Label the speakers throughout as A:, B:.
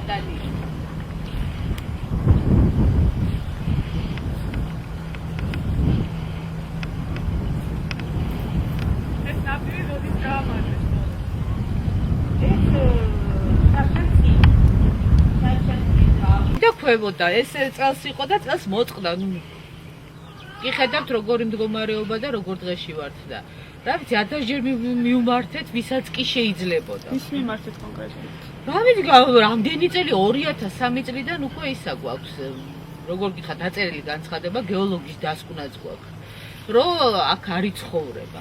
A: ნატალი.
B: ეს ნაპირი როდის გაამართლეს?
A: დაქვებოდა ეს წელს იყო და წელს მოწყდა. კი ხედავთ როგორი მდგომარეობა და როგორ დღეში ვართ და რა ვიცი 1000 ჯერ მივმართეთ ვისაც კი შეიძლებოდა.
B: ვის მიმართეთ კონკრეტულად?
A: რა ვიცი რამდენი წელი 2003 წლიდან უკვე ისა გვაქვს როგორ გიხარ დაწერილი განცხადება გეოლოგის დასკვნაც გვაქვს რომ აქ არის ცხოვრება.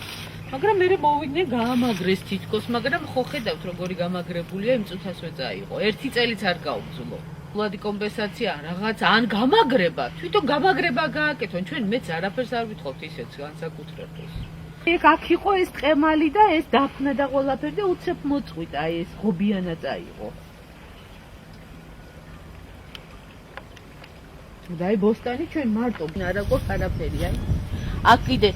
A: მაგრამ მე მოვიდნენ გაამაგრეს თითქოს, მაგრამ ხო ხედავთ როგორი გამაგრებულია იმ წუთასვე წაიღო. ერთი წელიც არ გაუგზნო. ფულადი კომპენსაცია რაღაც ან გამაგრება, თვითონ გამაგრება გააკეთონ. ჩვენ მეც არაფერს არ ვითხოვთ ისეთ განსაკუთრებულს. ეგ აქ იყო ეს ტყემალი და ეს დაფნა და ყველაფერი და უცებ მოწყვიტა, აი ეს ღობიანა წაიღო. და აი ბოსტანი ჩვენ მარტო არ აქვს არაფერი, აი. აქ კიდე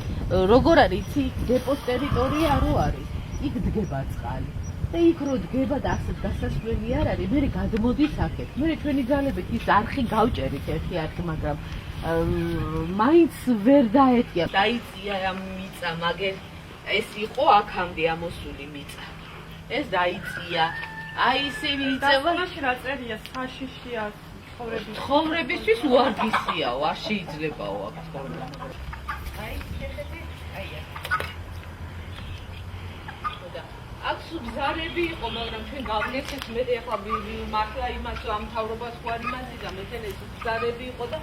A: როგორ არის იცი დეპოს ტერიტორია რო არის იქ დგება წყალი და იქ რო დგება და ასე დასასვლელი არ არის მე გადმოდის აქეთ მე ჩვენი ძალებით ის არხი გავჭერით ერთი არხი მაგრამ მაინც ვერ დაეტია დაიწია ამ მიწა მაგერ ეს იყო აქამდე ამოსული მიწა ეს დაიწია აი ისე მიწევა
B: მაშინ რა წერია საშიშია
A: ცხოვრებისთვის უარგისიაო არ შეიძლებაო აქ ცხოვრება აი შეხედე აი აქ სუბზარები იყო მაგრამ ჩვენ გავლიეთ მე ახლა მართლა იმას ამ თავრობას ხო არ იმაზიდა მე თელე სუბზარები იყო და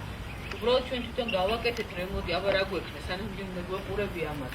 A: უბრალოდ ჩვენ თვითონ გავაკეთეთ რემონტი აბა რა გვექნება სანამ მე გვეყურები ამას